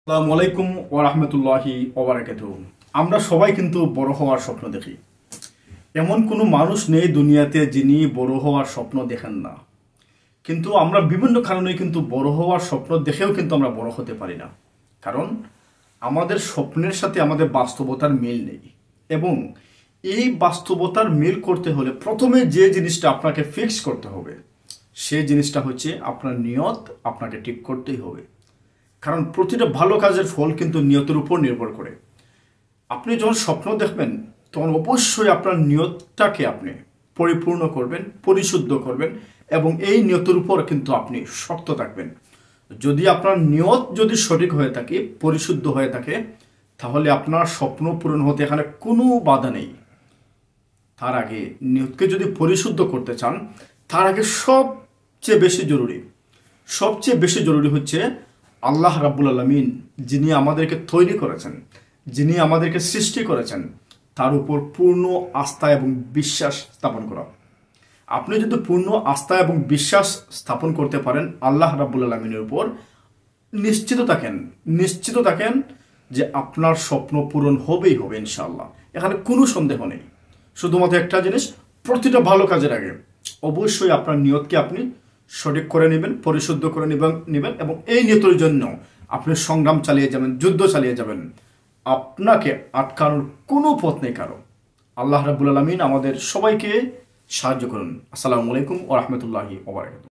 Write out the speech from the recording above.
আসসালামু আলাইকুম ওয়া রাহমাতুল্লাহি ওয়া বারাকাতুহু। আমরা সবাই কিন্তু বড় হওয়ার স্বপ্ন দেখি। এমন কোনো মানুষ নেই দুনিয়াতে যিনি বড় হওয়ার স্বপ্ন দেখেন না। কিন্তু আমরা বিভিন্ন কারণে কিন্তু বড় হওয়ার স্বপ্ন দেখেও কিন্তু আমরা বড় হতে পারি না। কারণ আমাদের স্বপ্নের সাথে আমাদের বাস্তবতার মিল নেই। এবং এই বাস্তবতার মিল করতে হলে প্রথমে যে জিনিসটা আপনাকে ফিক্স করতে হবে সেই জিনিসটা হচ্ছে আপনার নিয়ত আপনাকে ঠিক করতেই হবে। কারণ প্রতিটা ভালো কাজের ফল কিন্তু নিয়তের উপর নির্ভর করে। আপনি যখন স্বপ্ন দেখবেন তখন অবশ্যই আপনার নিয়তটাকে আপনি পরিপূর্ণ করবেন, পরিশুদ্ধ করবেন এবং এই নিয়তের উপর কিন্তু আপনি শক্ত থাকবেন। যদি আপনার নিয়ত যদি সঠিক হয়ে থাকে, পরিশুদ্ধ হয়ে থাকে, তাহলে আপনার স্বপ্ন পূরণ হতে এখানে কোনো বাধা নেই। তার আগে নিয়তকে যদি পরিশুদ্ধ করতে চান, তার আগে সবচেয়ে বেশি জরুরি হচ্ছে আল্লাহ রাব্বুল আলামিন, যিনি আমাদেরকে তৈরি করেছেন, যিনি আমাদেরকে সৃষ্টি করেছেন, তার উপর পূর্ণ আস্থা এবং বিশ্বাস স্থাপন করা। আপনি যদি পূর্ণ আস্থা এবং বিশ্বাস স্থাপন করতে পারেন আল্লাহ রাব্বুল আলামিনের উপর, নিশ্চিত থাকেন যে আপনার স্বপ্ন পূরণ হবেই হবে ইনশাআল্লাহ। এখানে কোনো সন্দেহ নেই। শুধুমাত্র একটা জিনিস, প্রতিটা ভালো কাজের আগে অবশ্যই আপনার নিয়তকে আপনি সঠিক করে নেবেন, পরিশুদ্ধ করে নেবেন এবং এই নিয়তের জন্য আপনি সংগ্রাম চালিয়ে যাবেন, যুদ্ধ চালিয়ে যাবেন। আপনাকে আটকানোর কোনো পথ নেই কারো। আল্লাহ রাব্বুল আলামিন আমাদের সবাইকে সাহায্য করুন। আসসালামু আলাইকুম ওয়া রাহমাতুল্লাহি ওয়া বারাকাতুহু।